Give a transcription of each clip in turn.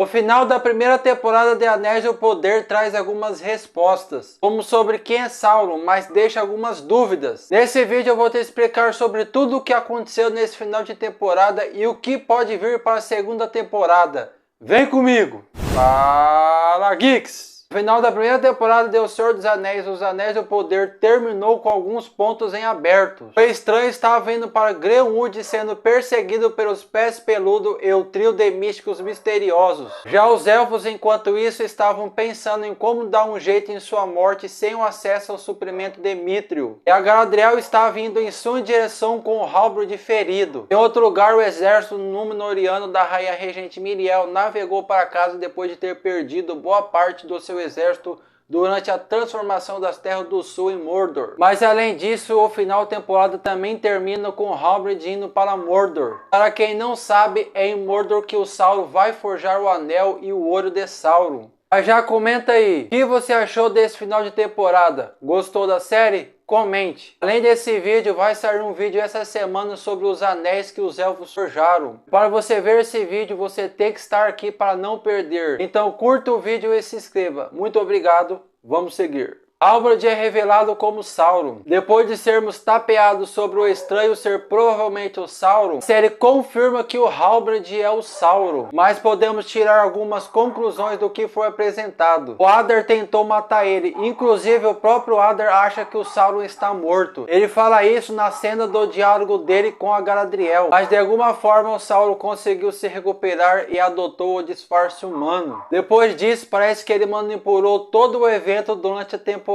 O final da primeira temporada de Anéis do Poder traz algumas respostas, como sobre quem é Sauron, mas deixa algumas dúvidas. Nesse vídeo eu vou te explicar sobre tudo o que aconteceu nesse final de temporada e o que pode vir para a segunda temporada. Vem comigo! Fala, Geeks! O final da primeira temporada de O Senhor dos Anéis, Os Anéis do Poder, terminou com alguns pontos em aberto. O estranho estava indo para Greenwood sendo perseguido pelos Pés Peludos e o trio de místicos misteriosos. Já os elfos, enquanto isso, estavam pensando em como dar um jeito em sua morte sem o acesso ao suprimento de Mithril. E a Galadriel estava indo em sua direção com o Halbrand ferido. Em outro lugar, o exército númenoriano da rainha regente Miriel navegou para casa depois de ter perdido boa parte do seu exército durante a transformação das Terras do Sul em Mordor. Mas além disso, o final da temporada também termina com Halbrand indo para Mordor. Para quem não sabe, é em Mordor que o Sauron vai forjar o Anel e o Olho de Sauron. Mas já comenta aí, o que você achou desse final de temporada? Gostou da série? Comente. Além desse vídeo, vai sair um vídeo essa semana sobre os anéis que os elfos forjaram. Para você ver esse vídeo, você tem que estar aqui para não perder. Então curta o vídeo e se inscreva. Muito obrigado, vamos seguir. Halbrand é revelado como Sauron. Depois de sermos tapeados sobre o estranho ser provavelmente o Sauron, a série confirma que o Halbrand é o Sauron, mas podemos tirar algumas conclusões do que foi apresentado. O Adar tentou matar ele, inclusive o próprio Adar acha que o Sauron está morto. Ele fala isso na cena do diálogo dele com a Galadriel, mas de alguma forma o Sauron conseguiu se recuperar e adotou o disfarce humano. Depois disso, parece que ele manipulou todo o evento durante a temporada,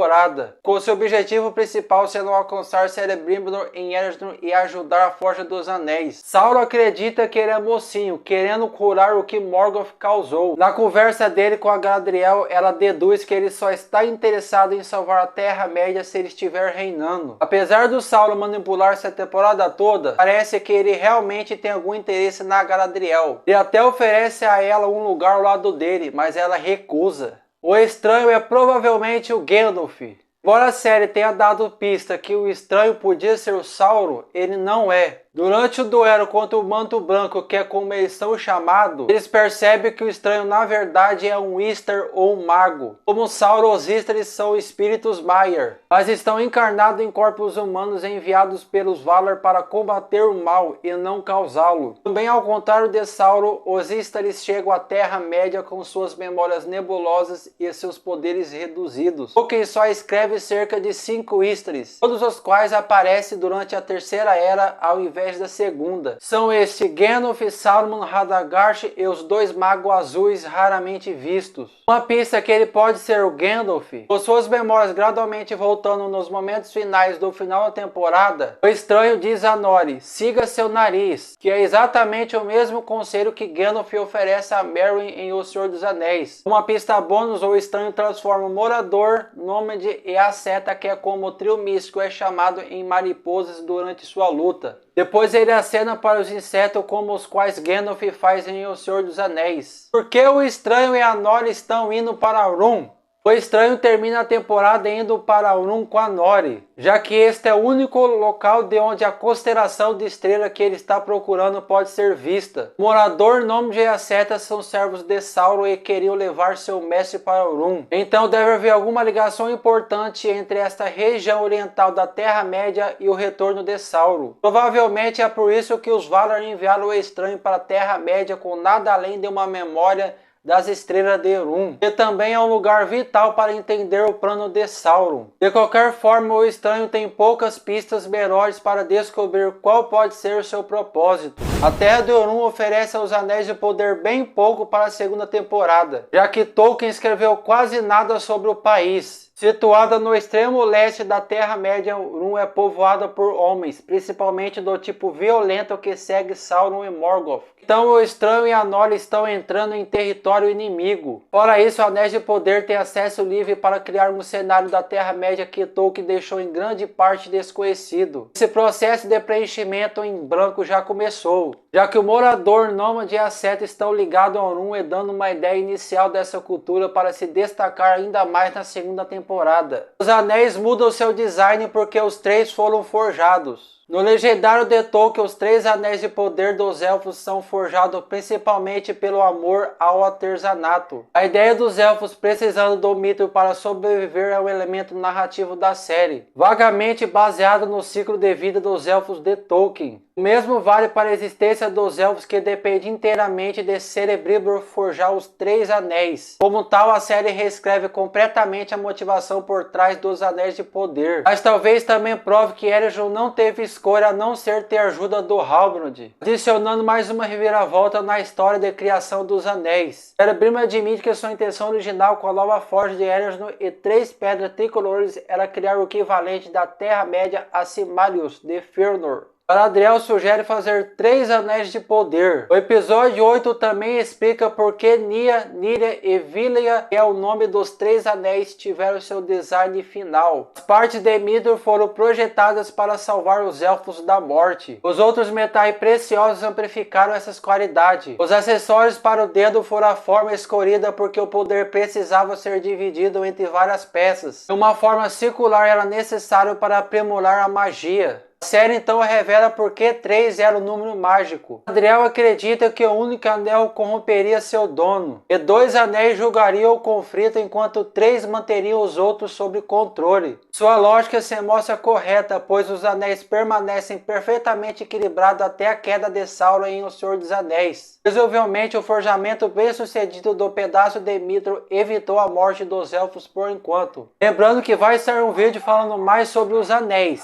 com seu objetivo principal sendo alcançar Celebrimbor em Erisdur e ajudar a Forja dos Anéis. Sauron acredita que ele é mocinho, querendo curar o que Morgoth causou. Na conversa dele com a Galadriel, ela deduz que ele só está interessado em salvar a Terra-média se ele estiver reinando. Apesar do Sauron manipular essa temporada toda, parece que ele realmente tem algum interesse na Galadriel. Ele até oferece a ela um lugar ao lado dele, mas ela recusa. O estranho é provavelmente o Gandalf. Embora a série tenha dado pista que o estranho podia ser o Sauron, ele não é. Durante o duelo contra o Manto Branco, que é como eles são chamados, eles percebem que o estranho na verdade é um Istar ou um mago. Como Sauron, os Istars são espíritos Maiar, mas estão encarnados em corpos humanos enviados pelos Valar para combater o mal e não causá-lo. Também ao contrário de Sauron, os Istars chegam à Terra-média com suas memórias nebulosas e seus poderes reduzidos. Tolkien só escreve cerca de 5 Istars, todos os quais aparecem durante a Terceira Era ao invés da segunda. São estes Gandalf, Saruman, Radagast e os 2 magos azuis raramente vistos. Uma pista que ele pode ser o Gandalf, com suas memórias gradualmente voltando nos momentos finais do final da temporada, o estranho diz a Nori, siga seu nariz, que é exatamente o mesmo conselho que Gandalf oferece a Merry em O Senhor dos Anéis. Uma pista bônus, o estranho transforma o Morador, Nômade e a Seta, que é como o trio místico é chamado, em mariposas durante sua luta. Depois ele acena para os insetos como os quais Gandalf faz em O Senhor dos Anéis. Por que o estranho e a Nori estão indo para Aurum? O estranho termina a temporada indo para Aurum com a Nori, já que este é o único local de onde a constelação de estrela que ele está procurando pode ser vista. O Morador, Nômade e a Seta são servos de Sauron e queriam levar seu mestre para Aurum. Então deve haver alguma ligação importante entre esta região oriental da Terra-média e o retorno de Sauron. Provavelmente é por isso que os Valar enviaram o estranho para a Terra-média com nada além de uma memória das estrelas de Aurum, que também é um lugar vital para entender o plano de Sauron. De qualquer forma, o estranho tem poucas pistas melhores para descobrir qual pode ser o seu propósito. A Terra de Aurum oferece aos Anéis de Poder bem pouco para a segunda temporada, já que Tolkien escreveu quase nada sobre o país. Situada no extremo leste da Terra-média, Aurum é povoada por homens, principalmente do tipo violento que segue Sauron e Morgoth. Então o estranho e a Nori estão entrando em território inimigo. Fora isso, o Anéis de Poder tem acesso livre para criar um cenário da Terra-média que Tolkien deixou em grande parte desconhecido. Esse processo de preenchimento em branco já começou, já que o Morador, Nômade e a Seta estão ligados a Aurum e dando uma ideia inicial dessa cultura para se destacar ainda mais na segunda temporada. Os anéis mudam seu design porque os 3 foram forjados. No legendário de Tolkien, os 3 anéis de poder dos elfos são forjados principalmente pelo amor ao artesanato. A ideia dos elfos precisando do mito para sobreviver é um elemento narrativo da série, vagamente baseado no ciclo de vida dos elfos de Tolkien. O mesmo vale para a existência dos elfos, que depende inteiramente de Celebrimbor forjar os 3 anéis. Como tal, a série reescreve completamente a motivação por trás dos anéis de poder. Mas talvez também prove que Elrond não teve escolha a não ser ter ajuda do Halbrand, adicionando mais uma reviravolta na história de criação dos anéis. Celebrimbor admite que sua intenção original com a nova forja de Elrond e 3 pedras tricolores era criar o equivalente da Terra-média a Silmarils de Fëanor. Galadriel sugere fazer 3 anéis de poder. O episódio 8 também explica por que Nia, Nyria e Vilya, que é o nome dos 3 anéis, tiveram seu design final. As partes de Mithrin foram projetadas para salvar os elfos da morte. Os outros metais preciosos amplificaram essas qualidades. Os acessórios para o dedo foram a forma escolhida porque o poder precisava ser dividido entre várias peças. Uma forma circular era necessária para aprimorar a magia. A série então revela por que 3 era o número mágico. Galadriel acredita que o único anel corromperia seu dono, e 2 anéis julgariam o conflito enquanto 3 manteriam os outros sob controle. Sua lógica se mostra correta, pois os anéis permanecem perfeitamente equilibrados até a queda de Sauron em O Senhor dos Anéis. Visivelmente, o forjamento bem sucedido do pedaço de Mithrin evitou a morte dos elfos por enquanto. Lembrando que vai sair um vídeo falando mais sobre os anéis.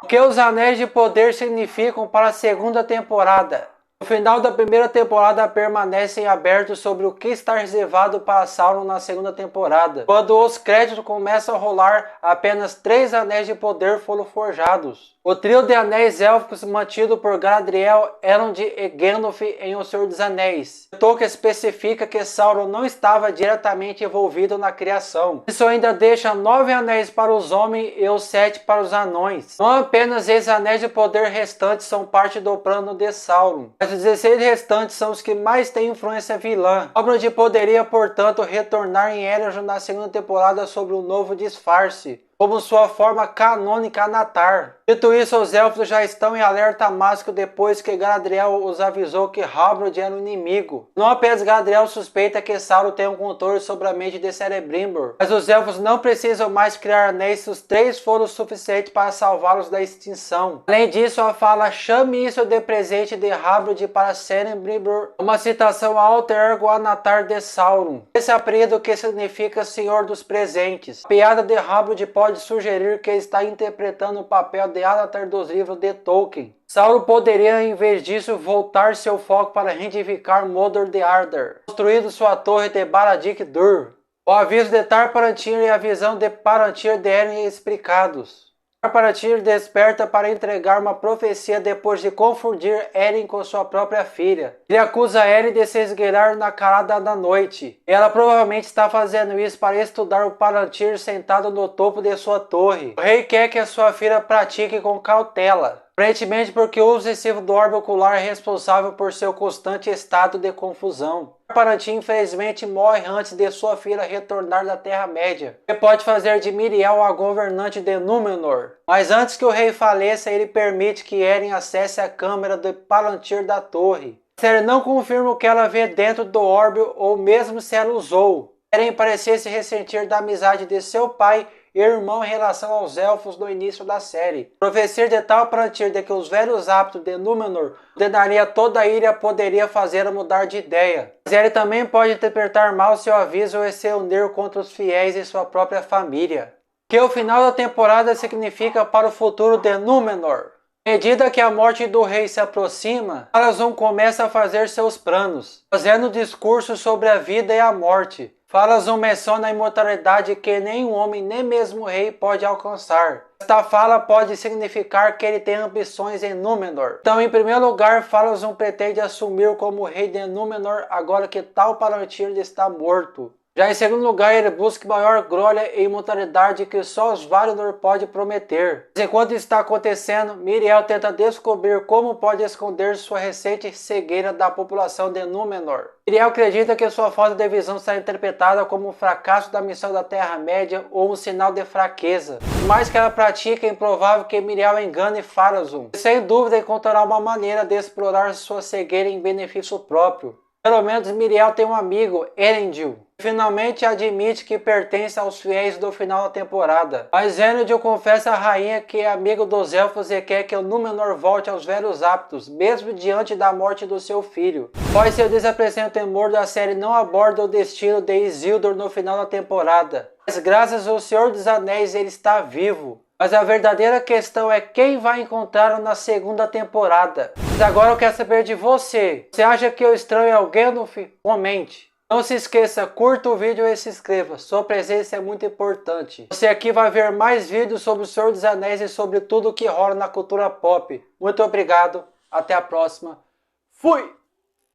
O que os anéis de poder significam para a segunda temporada? No final da primeira temporada permanecem abertos sobre o que está reservado para Sauron na segunda temporada. Quando os créditos começam a rolar, apenas 3 anéis de poder foram forjados. O trio de anéis élficos mantido por Galadriel, Elrond e Gandalf em O Senhor dos Anéis. Tolkien especifica que Sauron não estava diretamente envolvido na criação. Isso ainda deixa 9 anéis para os homens e os 7 para os anões. Não apenas esses anéis de poder restantes são parte do plano de Sauron, mas os 16 restantes são os que mais têm influência vilã. Halbrand poderia, portanto, retornar em Elrond na segunda temporada sob um novo disfarce, como sua forma canônica Anatar. Dito isso, os elfos já estão em alerta máximo depois que Galadriel os avisou que Halbrand era o inimigo. Não apenas Galadriel suspeita que Sauron tem um controle sobre a mente de Celebrimbor, mas os elfos não precisam mais criar anéis se os 3 foram suficientes para salvá-los da extinção. Além disso, a fala "chame isso de presente de Halbrand para Celebrimbor", uma citação ao alter ego Anatar de Sauron. Esse apelido que significa Senhor dos Presentes. A piada de Halbrand pode sugerir que está interpretando o papel de Anatar dos livros de Tolkien. Sauron poderia, em vez disso, voltar seu foco para reedificar Mordor de Arthur, construindo sua torre de Barad-dûr. O aviso de Tar-Palantir e a visão de Palantir derem explicados. Tar-Palantir desperta para entregar uma profecia depois de confundir Eren com sua própria filha. Ele acusa Eren de se esgueirar na calada da noite. Ela provavelmente está fazendo isso para estudar o Palantir sentado no topo de sua torre. O rei quer que a sua filha pratique com cautela, aparentemente porque o uso excessivo do orbe ocular é responsável por seu constante estado de confusão. Palantir infelizmente morre antes de sua filha retornar da Terra-média, que pode fazer de Miriel a governante de Númenor. Mas antes que o rei faleça, ele permite que Eren acesse a câmara de Palantir da torre. A série não confirma o que ela vê dentro do orbe ou mesmo se ela usou. Eren parecia se ressentir da amizade de seu pai e irmão em relação aos elfos no início da série. Profecia de Tar-Palantir de que os velhos hábitos de Númenor condenaria toda a ilha poderia fazê-la mudar de ideia. Mas ele também pode interpretar mal seu aviso e se unir contra os fiéis e sua própria família. O que o final da temporada significa para o futuro de Númenor? À medida que a morte do rei se aproxima, Pharazôn começa a fazer seus planos, fazendo discursos sobre a vida e a morte. Pharazôn menciona a imortalidade que nenhum homem, nem mesmo o rei, pode alcançar. Esta fala pode significar que ele tem ambições em Númenor. Então, em primeiro lugar, Pharazôn pretende assumir como rei de Númenor agora que Tar-Palantir está morto. Já em segundo lugar, ele busca maior glória e imortalidade que só os Valinor pode prometer. Mas enquanto está acontecendo, Míriel tenta descobrir como pode esconder sua recente cegueira da população de Númenor. Míriel acredita que sua falta de visão será interpretada como um fracasso da missão da Terra-média ou um sinal de fraqueza. Por mais que ela pratique, é improvável que Míriel engane Pharazôn. E sem dúvida encontrará uma maneira de explorar sua cegueira em benefício próprio. Pelo menos Míriel tem um amigo, Elendil. Finalmente admite que pertence aos fiéis do final da temporada. Mas Elendil confessa à rainha que é amigo dos elfos e quer que o Númenor volte aos velhos hábitos, mesmo diante da morte do seu filho. Pois seu desapreciado temor da série não aborda o destino de Isildur no final da temporada. Mas graças ao Senhor dos Anéis ele está vivo. Mas a verdadeira questão é quem vai encontrá-lo na segunda temporada. Mas agora eu quero saber de você. Você acha que eu estranho alguém no fim? Comente. Não se esqueça, curta o vídeo e se inscreva. Sua presença é muito importante. Você aqui vai ver mais vídeos sobre o Senhor dos Anéis e sobre tudo o que rola na cultura pop. Muito obrigado. Até a próxima. Fui!